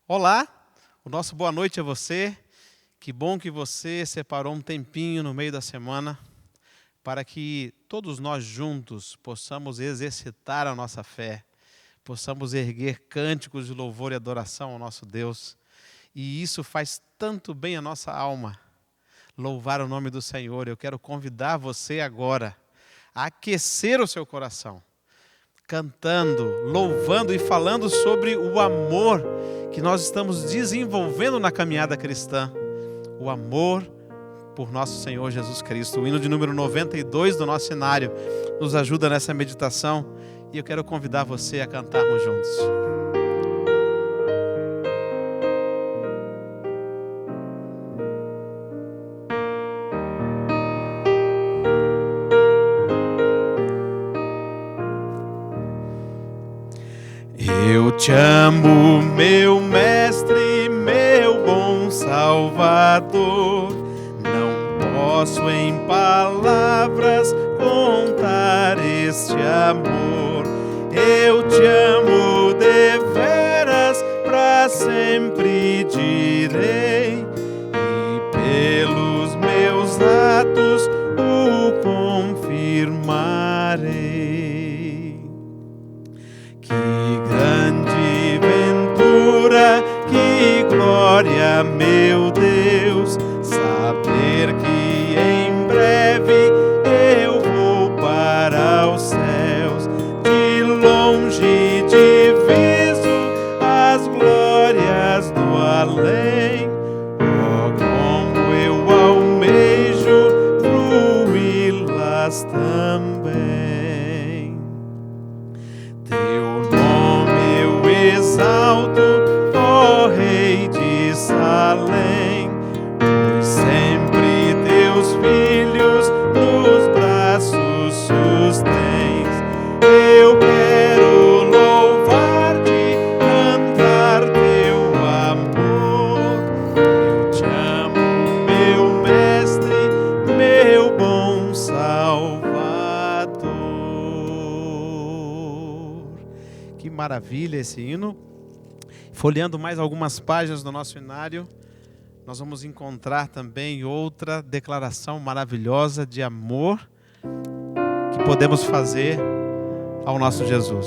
Olá, o nosso boa noite a você. Que bom que você separou um tempinho no meio da semana para que todos nós juntos possamos exercitar a nossa fé, possamos erguer cânticos de louvor e adoração ao nosso Deus. E isso faz tanto bem à nossa alma, louvar o nome do Senhor. Eu quero convidar você agora a aquecer o seu coração, cantando, louvando e falando sobre o amor que nós estamos desenvolvendo na caminhada cristã. O amor por nosso Senhor Jesus Cristo. O hino de número 92 do nosso cenário nos ajuda nessa meditação e eu quero convidar você a cantarmos juntos. Eu te amo, meu mestre, meu bom Salvador. Não posso em palavras contar este amor. Eu te amo deveras, pra sempre direi, e pelos meus atos o confirmarei. Que grande ventura, que glória, meu Deus, saber que em breve eu vou para os céus. De longe diviso as glórias do além. Oh, como eu almejo fruí-las também. Teu nome eu exalto, ó Rei de Salém, pois sempre teus filhos nos braços sustens. Eu quero louvar-te, cantar teu amor. Eu te amo, meu mestre, meu bom Salvador. Que maravilha esse hino. Folheando mais algumas páginas do nosso hinário, nós vamos encontrar também outra declaração maravilhosa de amor que podemos fazer ao nosso Jesus.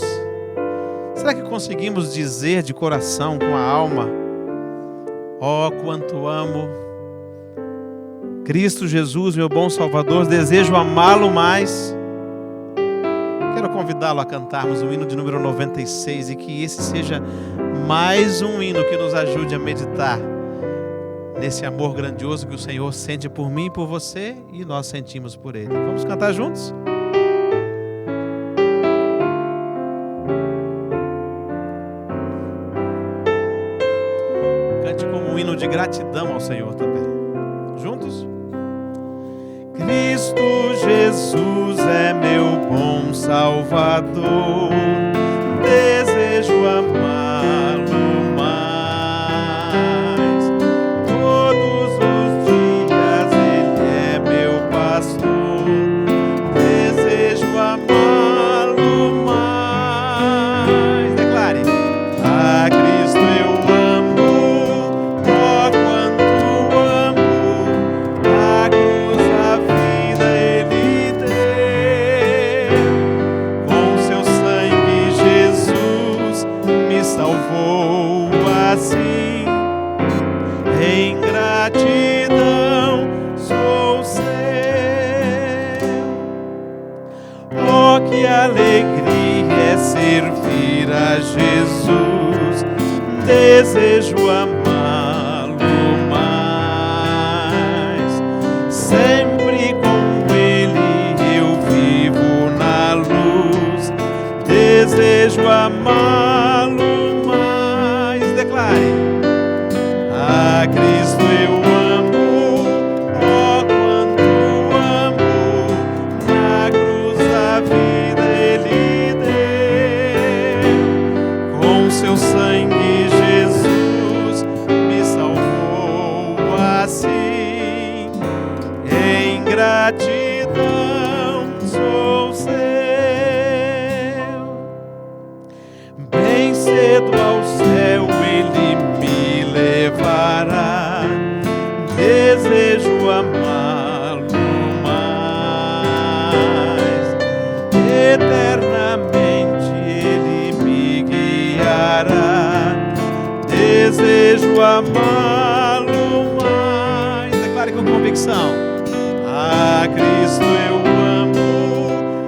Será que conseguimos dizer de coração, com a alma: ó, quanto amo Cristo Jesus, meu bom Salvador, desejo amá-lo mais? Quero convidá-lo a cantarmos o hino de número 96 e que esse seja mais um hino que nos ajude a meditar nesse amor grandioso que o Senhor sente por mim e por você e nós sentimos por Ele. Vamos cantar juntos? Cante como um hino de gratidão ao Senhor também. Juntos? Cristo Jesus é meu bom Salvador, desejo amá-lo mais. Todos os dias Ele é meu pastor, desejo amá-lo mais. Declare: a Cristo eu amo, ó quanto amo, a cruz a vida Ele deu, com seu sangue Jesus me salvou assim. Em gratidão sou seu. Oh, que alegria é servir a Jesus, desejo amá-lo mais. Sempre com Ele eu vivo na luz, desejo amá-lo mais. Declare: a Cristo eu amo, ó quanto amo, na cruz a vida Ele deu, com seu sangue Jesus me salvou assim. Em gratidão sou seu. Bem amá-lo mais. Declare com convicção. A Cristo eu amo,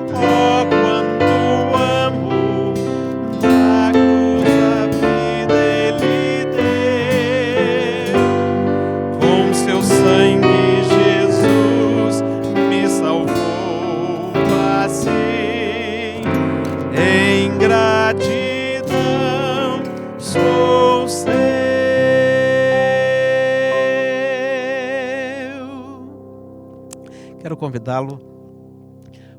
oh, quanto amo. Na cruz a vida Ele deu. Com seu sangue Jesus me salvou assim. Em gratidão sou seu. Quero convidá-lo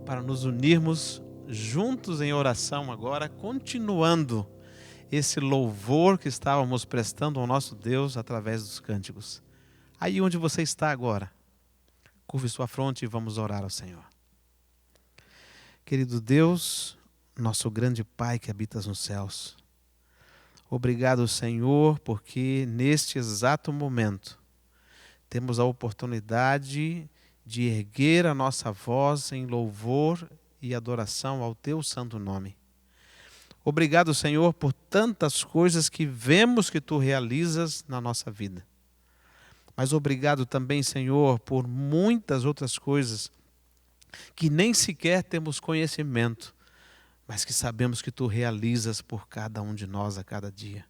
para nos unirmos juntos em oração agora, continuando esse louvor que estávamos prestando ao nosso Deus através dos cânticos. Aí onde você está agora, curve sua fronte e vamos orar ao Senhor. Querido Deus, nosso grande Pai que habitas nos céus, obrigado, Senhor, porque neste exato momento temos a oportunidade de erguer a nossa voz em louvor e adoração ao Teu santo nome. Obrigado, Senhor, por tantas coisas que vemos que Tu realizas na nossa vida. Mas obrigado também, Senhor, por muitas outras coisas que nem sequer temos conhecimento, mas que sabemos que Tu realizas por cada um de nós a cada dia.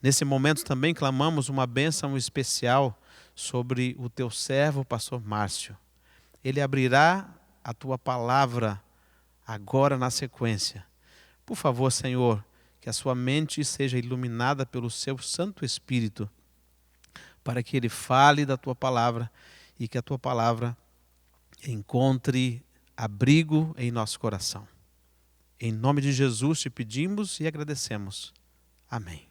Nesse momento também clamamos uma bênção especial sobre o Teu servo, pastor Márcio. Ele abrirá a Tua palavra agora na sequência. Por favor, Senhor, que a sua mente seja iluminada pelo Seu Santo Espírito, para que ele fale da Tua palavra e que a Tua palavra encontre abrigo em nosso coração. Em nome de Jesus te pedimos e agradecemos. Amém.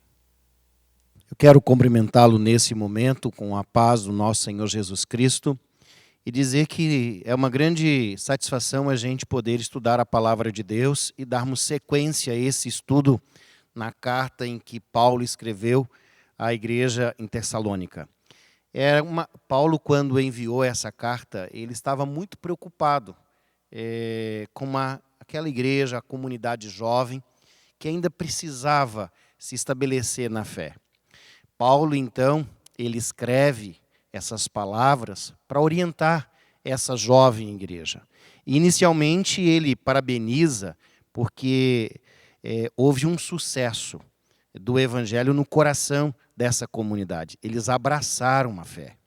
Eu quero cumprimentá-lo nesse momento com a paz do nosso Senhor Jesus Cristo e dizer que é uma grande satisfação a gente poder estudar a palavra de Deus e darmos sequência a esse estudo na carta em que Paulo escreveu à igreja em Tessalônica. Paulo, quando enviou essa carta, ele estava muito preocupado com aquela igreja, a comunidade jovem, que ainda precisava se estabelecer na fé. Paulo, então, ele escreve essas palavras para orientar essa jovem igreja. Inicialmente, ele parabeniza porque houve um sucesso do evangelho no coração dessa comunidade. Eles abraçaram a fé.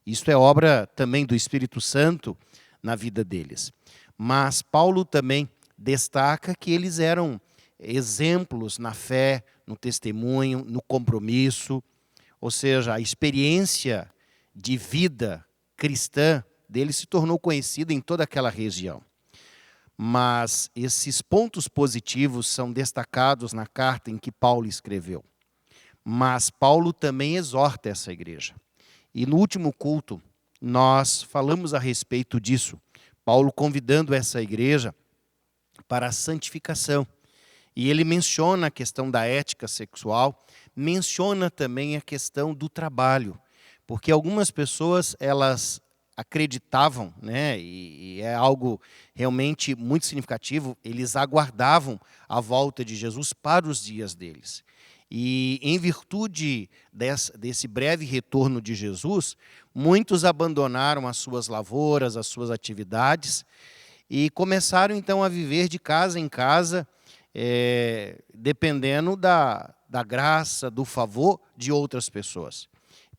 Isso é obra também do Espírito Santo na vida deles. Mas Paulo também destaca que eles eram exemplos na fé, no testemunho, no compromisso. Ou seja, a experiência de vida cristã dele se tornou conhecida em toda aquela região. Mas esses pontos positivos são destacados na carta em que Paulo escreveu. Mas Paulo também exorta essa igreja. E no último culto, nós falamos a respeito disso. Paulo convidando essa igreja para a santificação. E ele menciona a questão da ética sexual, menciona também a questão do trabalho, porque algumas pessoas, elas acreditavam, né, e é algo realmente muito significativo, eles aguardavam a volta de Jesus para os dias deles. E em virtude desse breve retorno de Jesus, muitos abandonaram as suas lavouras, as suas atividades, e começaram então a viver de casa em casa, dependendo da graça, do favor de outras pessoas.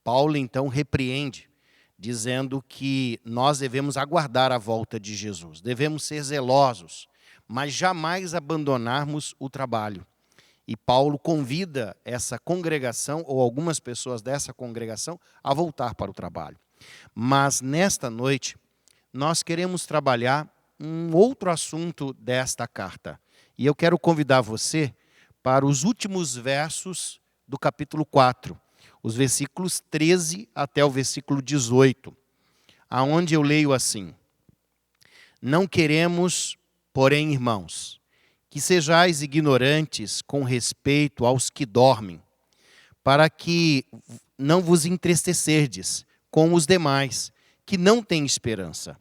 Paulo então repreende, dizendo que nós devemos aguardar a volta de Jesus, devemos ser zelosos, mas jamais abandonarmos o trabalho. E Paulo convida essa congregação, ou algumas pessoas dessa congregação, a voltar para o trabalho. Mas nesta noite, nós queremos trabalhar um outro assunto desta carta. E eu quero convidar você para os últimos versos do capítulo 4, os versículos 13 até o versículo 18, aonde eu leio assim: Não queremos, porém, irmãos, que sejais ignorantes com respeito aos que dormem, para que não vos entristecerdes com os demais, que não têm esperança.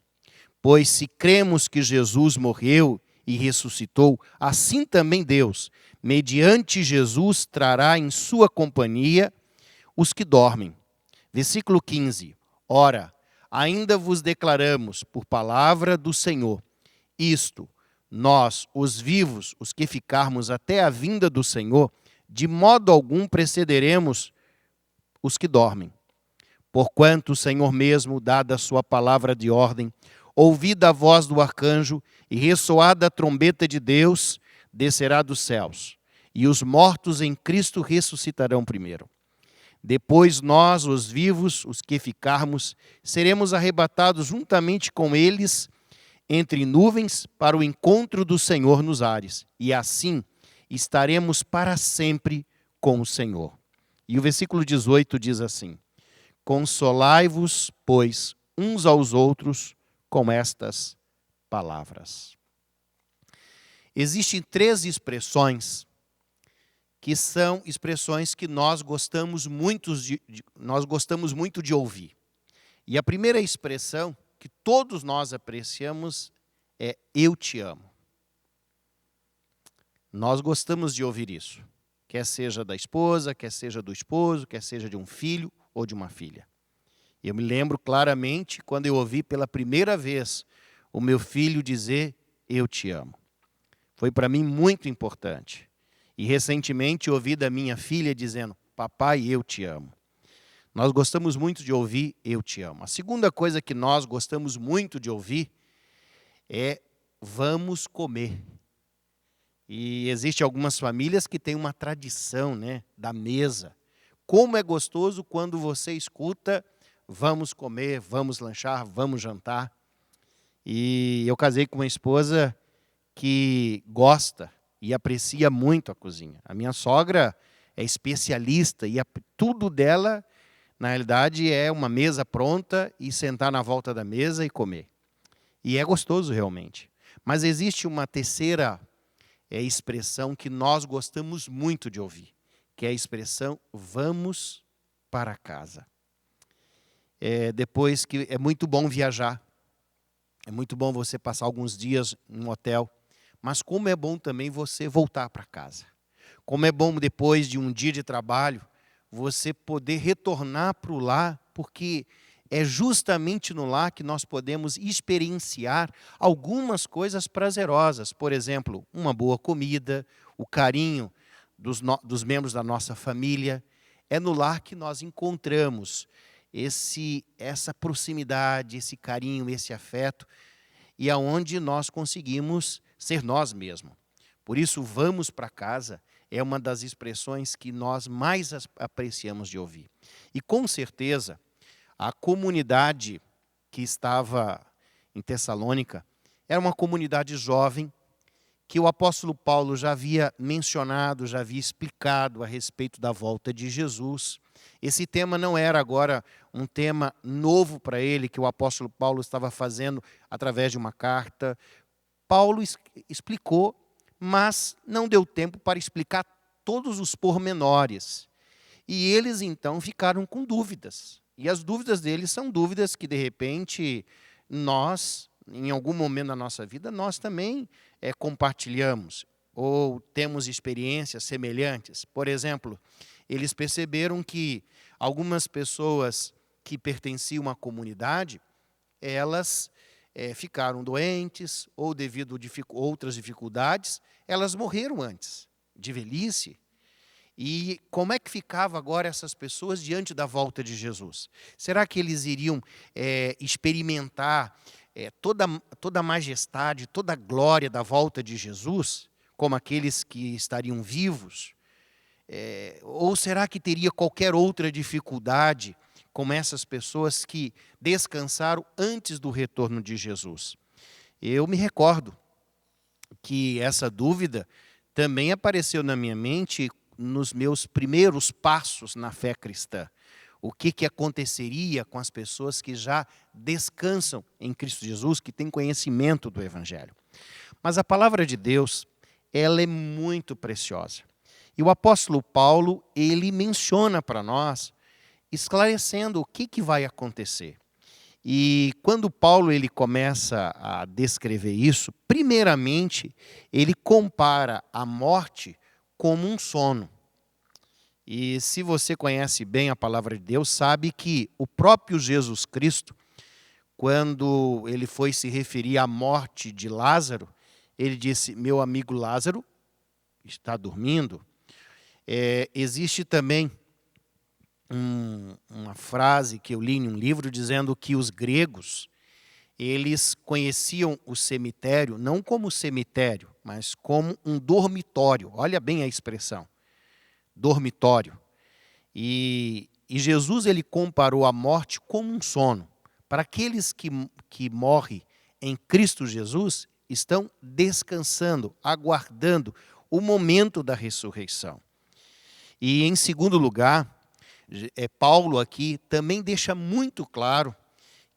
Pois se cremos que Jesus morreu e ressuscitou, assim também Deus, mediante Jesus, trará em sua companhia os que dormem. Versículo 15. Ora, ainda vos declaramos por palavra do Senhor isto: nós, os vivos, os que ficarmos até a vinda do Senhor, de modo algum precederemos os que dormem. Porquanto o Senhor mesmo, dada a sua palavra de ordem, ouvida a voz do arcanjo e ressoada a trombeta de Deus, descerá dos céus, e os mortos em Cristo ressuscitarão primeiro. Depois nós, os vivos, os que ficarmos, seremos arrebatados juntamente com eles entre nuvens para o encontro do Senhor nos ares, e assim estaremos para sempre com o Senhor. E o versículo 18 diz assim: consolai-vos, pois, uns aos outros com estas palavras. Existem 3 expressões que são expressões que nós gostamos muito de ouvir. E a primeira expressão que todos nós apreciamos é eu te amo. Nós gostamos de ouvir isso, quer seja da esposa, quer seja do esposo, quer seja de um filho ou de uma filha. Eu me lembro claramente quando eu ouvi pela primeira vez o meu filho dizer eu te amo. Foi para mim muito importante. E recentemente ouvi da minha filha dizendo: papai, eu te amo. Nós gostamos muito de ouvir eu te amo. A segunda coisa que nós gostamos muito de ouvir é vamos comer. E existem algumas famílias que têm uma tradição, né, da mesa. Como é gostoso quando você escuta vamos comer, vamos lanchar, vamos jantar. E eu casei com uma esposa que gosta e aprecia muito a cozinha. A minha sogra é especialista e tudo dela, na realidade, é uma mesa pronta e sentar na volta da mesa e comer. E é gostoso realmente. Mas existe uma terceira expressão que nós gostamos muito de ouvir, que é a expressão vamos para casa. Depois que é muito bom viajar, é muito bom você passar alguns dias num hotel, mas como é bom também você voltar para casa. Como é bom depois de um dia de trabalho, você poder retornar para o lar, porque é justamente no lar que nós podemos experienciar algumas coisas prazerosas. Por exemplo, uma boa comida, o carinho dos membros da nossa família. É no lar que nós encontramos essa proximidade, esse carinho, esse afeto, e aonde nós conseguimos ser nós mesmos. Por isso, vamos para casa é uma das expressões que nós mais apreciamos de ouvir. E com certeza, a comunidade que estava em Tessalônica era uma comunidade jovem que o apóstolo Paulo já havia mencionado, já havia explicado a respeito da volta de Jesus. Esse tema não era agora um tema novo para ele, que o apóstolo Paulo estava fazendo através de uma carta. Paulo explicou, mas não deu tempo para explicar todos os pormenores. E eles, então, ficaram com dúvidas. E as dúvidas deles são dúvidas que, de repente, nós, em algum momento da nossa vida, nós também compartilhamos ou temos experiências semelhantes. Por exemplo, eles perceberam que algumas pessoas que pertenciam à comunidade, elas ficaram doentes ou devido a outras dificuldades, elas morreram antes, de velhice. E como é que ficava agora essas pessoas diante da volta de Jesus? Será que eles iriam experimentar toda a majestade, toda a glória da volta de Jesus, como aqueles que estariam vivos? Ou será que teria qualquer outra dificuldade, como essas pessoas que descansaram antes do retorno de Jesus? Eu me recordo que essa dúvida também apareceu na minha mente nos meus primeiros passos na fé cristã. O que aconteceria com as pessoas que já descansam em Cristo Jesus, que têm conhecimento do Evangelho. Mas a palavra de Deus, ela é muito preciosa. E o apóstolo Paulo, ele menciona para nós, esclarecendo o que vai acontecer. E quando Paulo ele começa a descrever isso, primeiramente, ele compara a morte como um sono. E se você conhece bem a palavra de Deus, sabe que o próprio Jesus Cristo, quando ele foi se referir à morte de Lázaro, ele disse: meu amigo Lázaro está dormindo. Existe também uma frase que eu li em um livro dizendo que os gregos, eles conheciam o cemitério não como cemitério, mas como um dormitório. Olha bem a expressão, dormitório. E Jesus ele comparou a morte como um sono. Para aqueles que morrem em Cristo Jesus, estão descansando, aguardando o momento da ressurreição. E em segundo lugar, Paulo aqui também deixa muito claro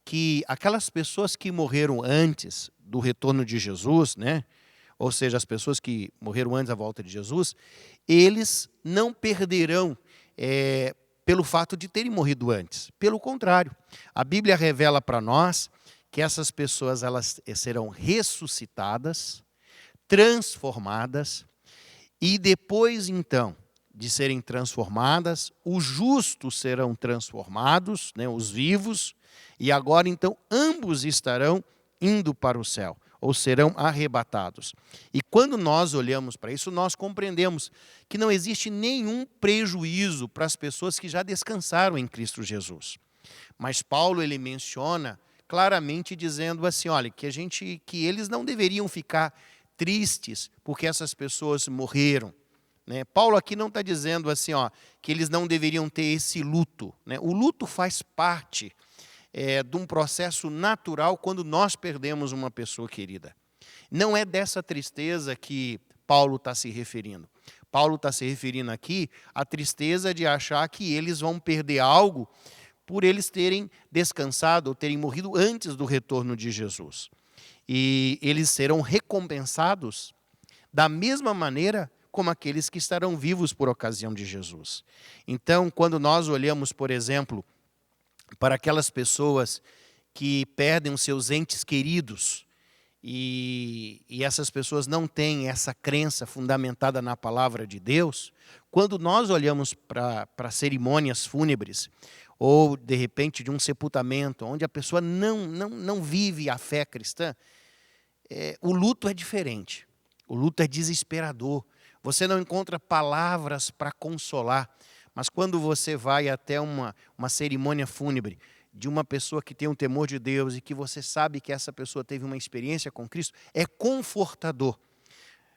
que aquelas pessoas que morreram antes do retorno de Jesus, né? Ou seja, as pessoas que morreram antes da volta de Jesus, eles não perderão pelo fato de terem morrido antes. Pelo contrário, a Bíblia revela para nós que essas pessoas elas serão ressuscitadas, transformadas, e depois, então, de serem transformadas, os justos serão transformados, né, os vivos, e agora, então, ambos estarão indo para o céu, ou serão arrebatados. E quando nós olhamos para isso, nós compreendemos que não existe nenhum prejuízo para as pessoas que já descansaram em Cristo Jesus. Mas Paulo, ele menciona claramente dizendo assim, olha, que eles não deveriam ficar tristes porque essas pessoas morreram. Né? Paulo aqui não está dizendo assim, que eles não deveriam ter esse luto. Né? O luto faz parte de um processo natural quando nós perdemos uma pessoa querida. Não é dessa tristeza que Paulo está se referindo. Paulo está se referindo aqui à tristeza de achar que eles vão perder algo por eles terem descansado ou terem morrido antes do retorno de Jesus. E eles serão recompensados da mesma maneira como aqueles que estarão vivos por ocasião de Jesus. Então, quando nós olhamos, por exemplo, para aquelas pessoas que perdem os seus entes queridos, e essas pessoas não têm essa crença fundamentada na palavra de Deus, quando nós olhamos para cerimônias fúnebres, ou de repente de um sepultamento, onde a pessoa não vive a fé cristã, o luto é diferente, o luto é desesperador, você não encontra palavras para consolar, mas quando você vai até uma cerimônia fúnebre de uma pessoa que tem um temor de Deus e que você sabe que essa pessoa teve uma experiência com Cristo, é confortador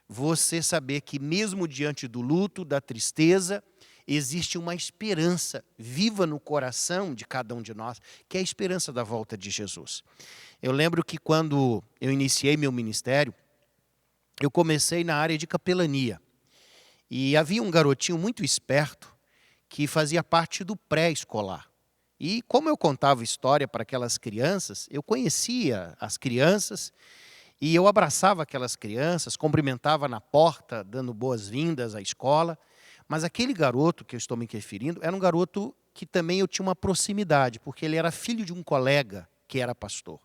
você saber que mesmo diante do luto, da tristeza, existe uma esperança viva no coração de cada um de nós, que é a esperança da volta de Jesus. Eu lembro que quando eu iniciei meu ministério, eu comecei na área de capelania. E havia um garotinho muito esperto que fazia parte do pré-escolar. E como eu contava história para aquelas crianças, eu conhecia as crianças e eu abraçava aquelas crianças, cumprimentava na porta, dando boas-vindas à escola. Mas aquele garoto que eu estou me referindo era um garoto que também eu tinha uma proximidade, porque ele era filho de um colega que era pastor.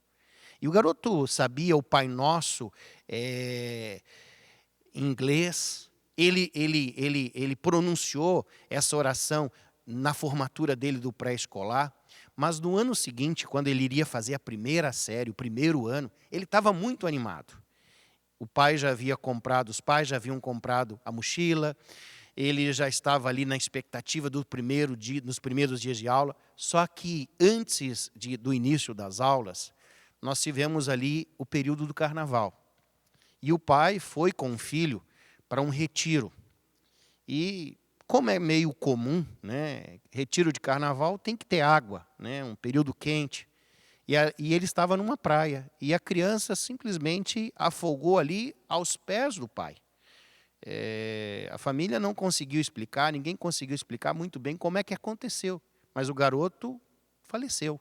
E o garoto sabia o Pai Nosso em inglês. Ele pronunciou essa oração na formatura dele do pré-escolar, mas no ano seguinte, quando ele iria fazer a primeira série, o primeiro ano, ele estava muito animado. Os pais já haviam comprado a mochila, ele já estava ali na expectativa nos primeiros dias de aula, só que antes do início das aulas, nós tivemos ali o período do carnaval. E o pai foi com o filho para um retiro. E como é meio comum, né, retiro de carnaval tem que ter água, né, um período quente. E ele estava numa praia. E a criança simplesmente afogou ali aos pés do pai. A família não conseguiu explicar, ninguém conseguiu explicar muito bem como é que aconteceu. Mas o garoto faleceu.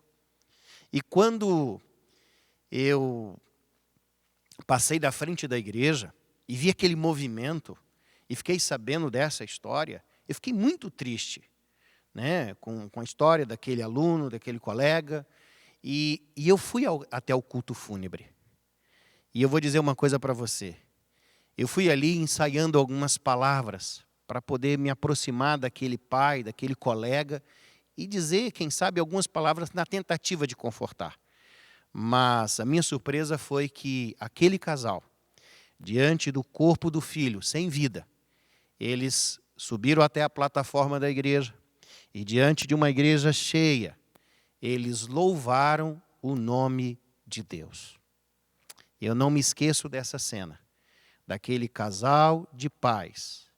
E quando eu passei da frente da igreja e vi aquele movimento e fiquei sabendo dessa história, eu fiquei muito triste, né, com a história daquele aluno, daquele colega, e eu fui até o culto fúnebre. E eu vou dizer uma coisa para você. Eu fui ali ensaiando algumas palavras para poder me aproximar daquele pai, daquele colega e dizer, quem sabe, algumas palavras na tentativa de confortar. Mas a minha surpresa foi que aquele casal, diante do corpo do filho, sem vida, eles subiram até a plataforma da igreja e, diante de uma igreja cheia, eles louvaram o nome de Deus. Eu não me esqueço dessa cena, daquele casal de pais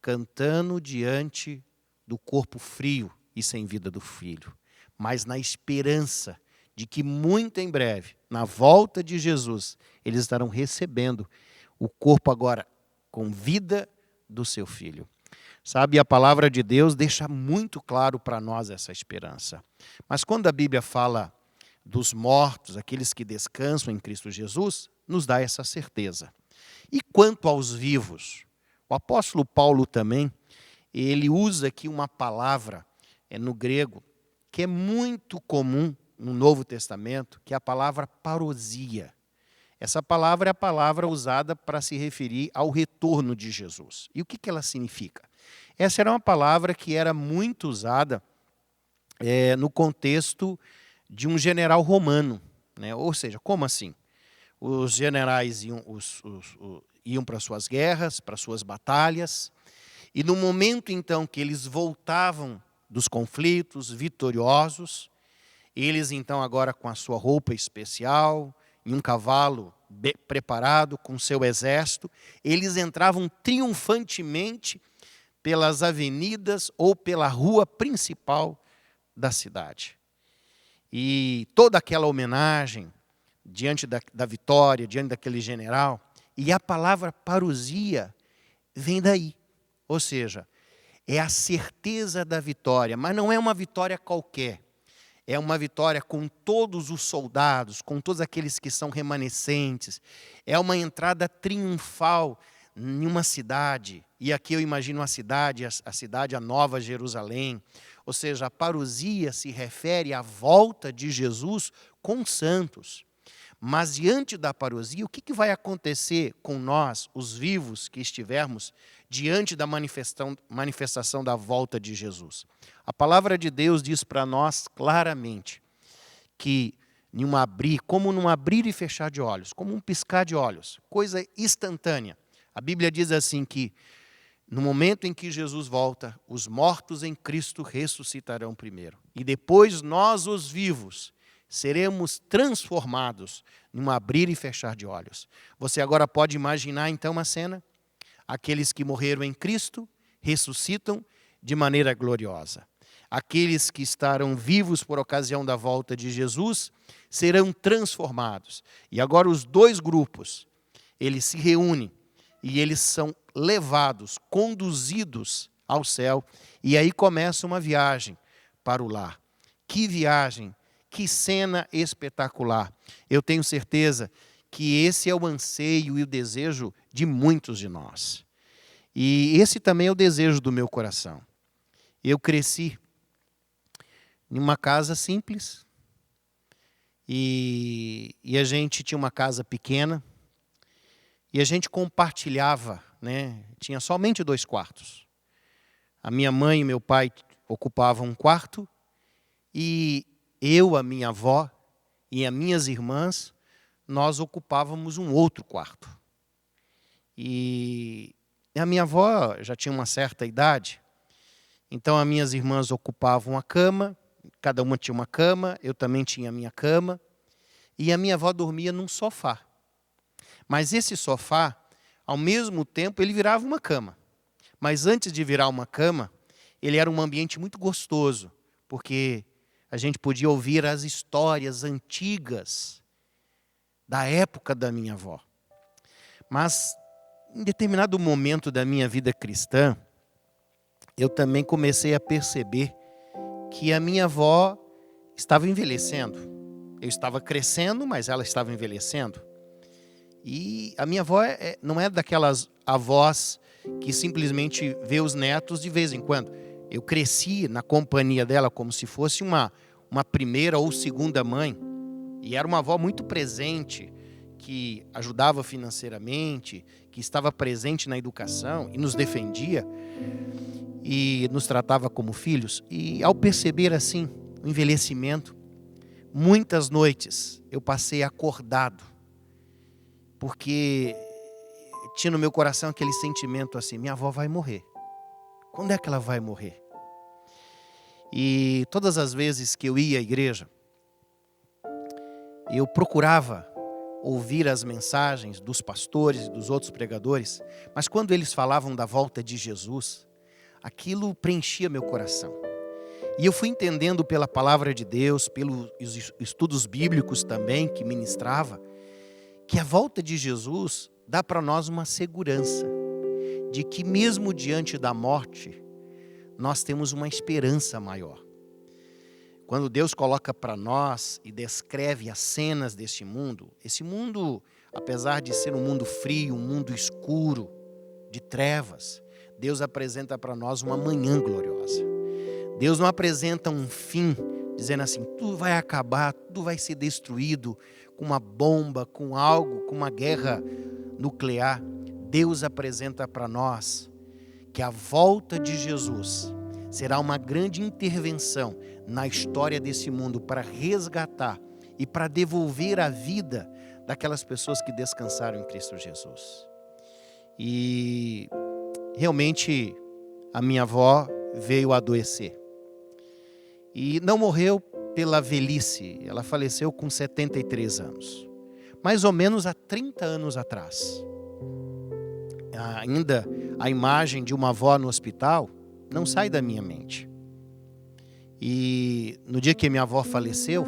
cantando diante do corpo frio e sem vida do filho, mas na esperança de que muito em breve, na volta de Jesus, eles estarão recebendo o corpo agora com vida do seu filho. Sabe, a palavra de Deus deixa muito claro para nós essa esperança. Mas quando a Bíblia fala dos mortos, aqueles que descansam em Cristo Jesus, nos dá essa certeza. E quanto aos vivos, o apóstolo Paulo também, ele usa aqui uma palavra no grego, que é muito comum no Novo Testamento, que é a palavra parousia. Essa palavra é a palavra usada para se referir ao retorno de Jesus. E o que ela significa? Essa era uma palavra que era muito usada no contexto de um general romano, né? Ou seja, como assim? Os generais iam para suas guerras, para suas batalhas, e no momento então que eles voltavam dos conflitos vitoriosos, eles então agora com a sua roupa especial, em um cavalo preparado com seu exército, eles entravam triunfantemente pelas avenidas ou pela rua principal da cidade. E toda aquela homenagem diante da vitória, diante daquele general, e a palavra parousia vem daí. Ou seja, é a certeza da vitória, mas não é uma vitória qualquer. É uma vitória com todos os soldados, com todos aqueles que são remanescentes. É uma entrada triunfal em uma cidade. E aqui eu imagino a cidade, a Nova Jerusalém. Ou seja, a parousia se refere à volta de Jesus com os santos. Mas diante da parousia, o que vai acontecer com nós, os vivos que estivermos, diante da manifestação da volta de Jesus? A palavra de Deus diz para nós claramente que como num abrir e fechar de olhos, como um piscar de olhos, coisa instantânea. A Bíblia diz assim que no momento em que Jesus volta, os mortos em Cristo ressuscitarão primeiro. E depois nós, os vivos, seremos transformados num abrir e fechar de olhos. Você agora pode imaginar então uma cena? Aqueles que morreram em Cristo ressuscitam de maneira gloriosa. Aqueles que estarão vivos por ocasião da volta de Jesus serão transformados. E agora os dois grupos, eles se reúnem e eles são levados, conduzidos ao céu. E aí começa uma viagem para o lar. Que viagem! Que cena espetacular. Eu tenho certeza que esse é o anseio e o desejo de muitos de nós. E esse também é o desejo do meu coração. Eu cresci em uma casa simples e a gente tinha uma casa pequena e a gente compartilhava, né? Tinha somente 2 quartos. A minha mãe e meu pai ocupavam um quarto e eu, a minha avó e as minhas irmãs, nós ocupávamos um outro quarto. E a minha avó já tinha uma certa idade, então as minhas irmãs ocupavam a cama, cada uma tinha uma cama, eu também tinha a minha cama, e a minha avó dormia num sofá. Mas esse sofá, ao mesmo tempo, ele virava uma cama. Mas antes de virar uma cama, ele era um ambiente muito gostoso, porque a gente podia ouvir as histórias antigas da época da minha avó. Mas, em determinado momento da minha vida cristã, eu também comecei a perceber que a minha avó estava envelhecendo. Eu estava crescendo, mas ela estava envelhecendo. E a minha avó não é daquelas avós que simplesmente vê os netos de vez em quando. Eu cresci na companhia dela como se fosse uma primeira ou segunda mãe. E era uma avó muito presente, que ajudava financeiramente, que estava presente na educação e nos defendia e nos tratava como filhos. E ao perceber assim o envelhecimento, muitas noites eu passei acordado, porque tinha no meu coração aquele sentimento assim: minha avó vai morrer. Quando é que ela vai morrer? E todas as vezes que eu ia à igreja, eu procurava ouvir as mensagens dos pastores e dos outros pregadores, mas quando eles falavam da volta de Jesus, aquilo preenchia meu coração. E eu fui entendendo pela palavra de Deus, pelos estudos bíblicos também que ministrava, que a volta de Jesus dá para nós uma segurança de que mesmo diante da morte, nós temos uma esperança maior. Quando Deus coloca para nós e descreve as cenas deste mundo, esse mundo, apesar de ser um mundo frio, um mundo escuro, de trevas, Deus apresenta para nós uma manhã gloriosa. Deus não apresenta um fim, dizendo assim: tudo vai acabar, tudo vai ser destruído com uma bomba, com algo, com uma guerra nuclear. Deus apresenta para nós que a volta de Jesus será uma grande intervenção na história desse mundo para resgatar e para devolver a vida daquelas pessoas que descansaram em Cristo Jesus. E realmente a minha avó veio a adoecer. E não morreu pela velhice, ela faleceu com 73 anos. Mais ou menos há 30 anos atrás. Ainda a imagem de uma avó no hospital não sai da minha mente. E no dia que minha avó faleceu,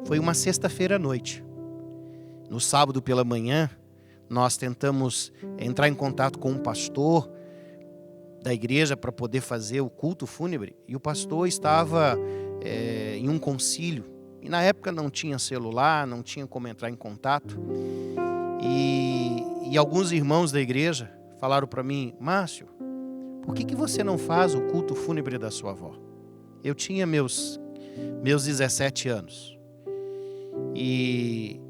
foi uma sexta-feira à noite. No sábado pela manhã, nós tentamos entrar em contato com um pastor da igreja para poder fazer o culto fúnebre. E o pastor estava em um concílio. E na época não tinha celular, não tinha como entrar em contato. E alguns irmãos da igreja falaram para mim: Márcio, por que você não faz o culto fúnebre da sua avó? Eu tinha meus 17 anos. E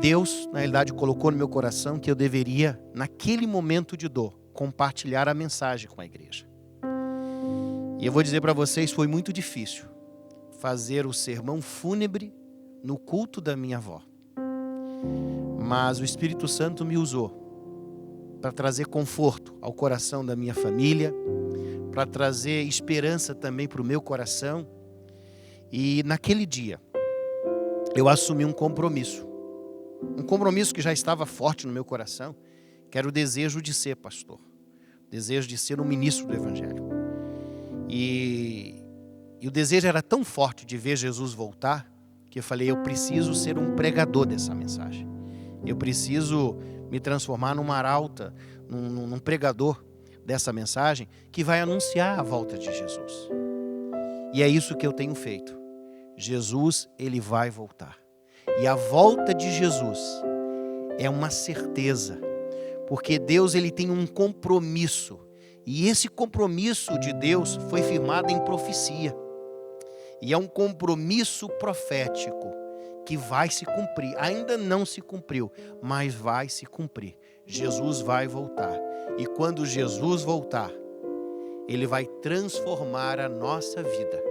Deus, na realidade, colocou no meu coração que eu deveria, naquele momento de dor, compartilhar a mensagem com a igreja. E eu vou dizer para vocês, foi muito difícil fazer o sermão fúnebre no culto da minha avó. Mas o Espírito Santo me usou para trazer conforto ao coração da minha família, para trazer esperança também para o meu coração. E naquele dia, eu assumi um compromisso que já estava forte no meu coração, que era o desejo de ser pastor, o desejo de ser um ministro do Evangelho. E o desejo era tão forte de ver Jesus voltar, que eu falei: eu preciso ser um pregador dessa mensagem. Eu preciso me transformar num arauta, num pregador dessa mensagem que vai anunciar a volta de Jesus. E é isso que eu tenho feito. Jesus, ele vai voltar. E a volta de Jesus é uma certeza, porque Deus, ele tem um compromisso. E esse compromisso de Deus foi firmado em profecia. E é um compromisso profético que vai se cumprir. Ainda não se cumpriu, mas vai se cumprir. Jesus vai voltar. E quando Jesus voltar, ele vai transformar a nossa vida.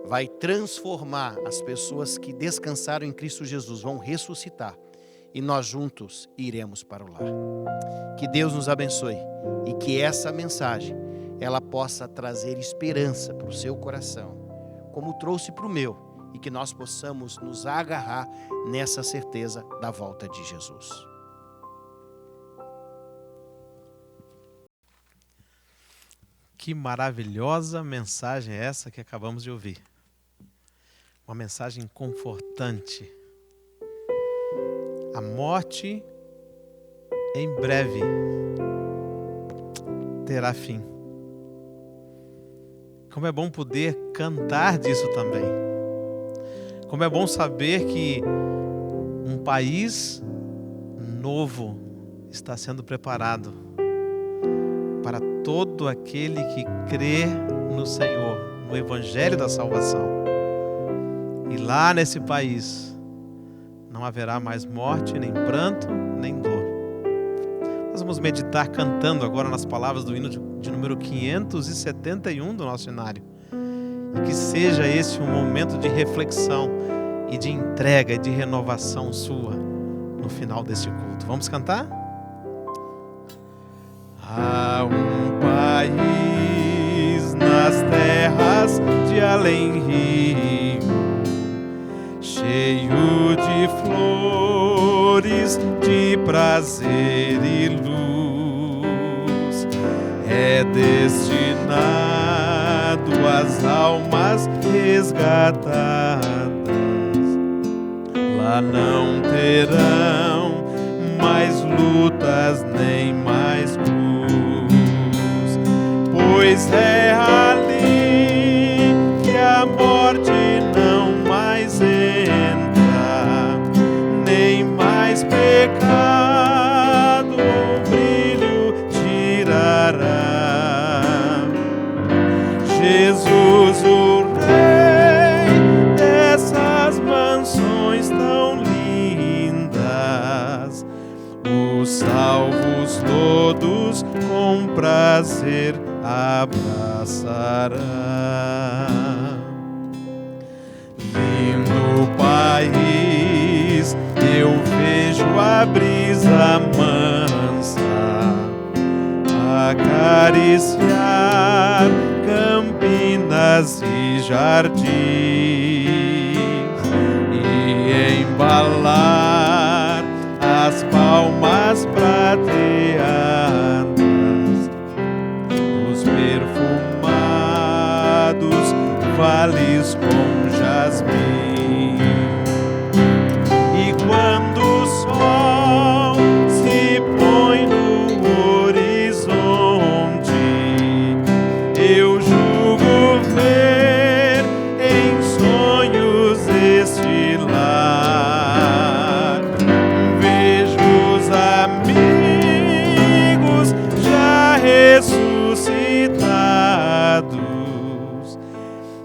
Vai transformar as pessoas que descansaram em Cristo Jesus, vão ressuscitar. E nós juntos iremos para o lar. Que Deus nos abençoe e que essa mensagem ela possa trazer esperança para o seu coração, como trouxe para o meu, e que nós possamos nos agarrar nessa certeza da volta de Jesus. Que maravilhosa mensagem é essa que acabamos de ouvir. Uma mensagem confortante. A morte em breve terá fim. Como é bom poder cantar disso também. Como é bom saber que um país novo está sendo preparado para todo aquele que crê no Senhor, no Evangelho da salvação. E lá nesse país não haverá mais morte, nem pranto, nem dor. Nós vamos meditar cantando agora nas palavras do hino de número 571 do nosso cenário. E que seja esse um momento de reflexão e de entrega e de renovação sua no final deste culto. Vamos cantar? Há um país nas terras de além-rio, cheio de flores, de prazer e luz, é destinado às almas resgatadas. Lá não terão mais lutas nem mais cruz, pois é ali que a morte não mais entra, nem mais pecado ou brilho tirará. Jesus, o Rei dessas mansões tão lindas, os salvos todos com prazer abraçará. Lindo país, eu vejo a brisa mansa acariciar campinas e jardins e embalar as palmas prateadas dos perfumados vales com jasmim. E quando o sol se põe no horizonte, eu julgo ver em sonhos este lar. Vejo os amigos já ressuscitados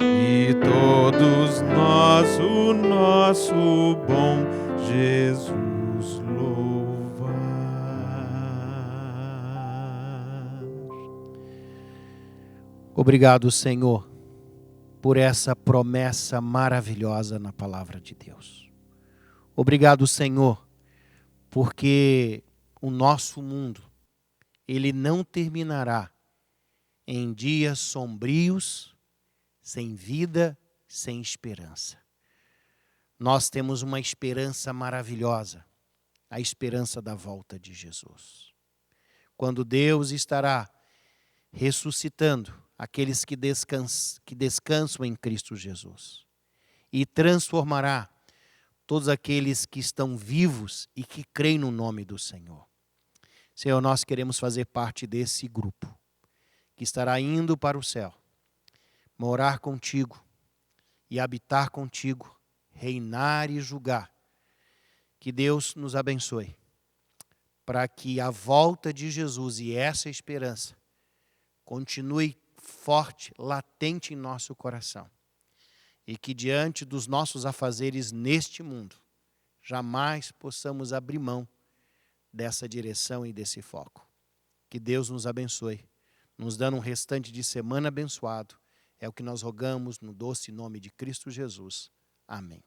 e todos nós o nosso bom Jesus louvar. Obrigado, Senhor, por essa promessa maravilhosa na palavra de Deus. Obrigado, Senhor, porque o nosso mundo, ele não terminará em dias sombrios, sem vida, sem esperança. Nós temos uma esperança maravilhosa, a esperança da volta de Jesus. Quando Deus estará ressuscitando aqueles que descansam em Cristo Jesus e transformará todos aqueles que estão vivos e que creem no nome do Senhor. Senhor, nós queremos fazer parte desse grupo que estará indo para o céu, morar contigo e habitar contigo, reinar e julgar. Que Deus nos abençoe, para que a volta de Jesus e essa esperança continue forte, latente em nosso coração. E que diante dos nossos afazeres neste mundo, jamais possamos abrir mão dessa direção e desse foco. Que Deus nos abençoe, nos dando um restante de semana abençoado. É o que nós rogamos no doce nome de Cristo Jesus. Amém.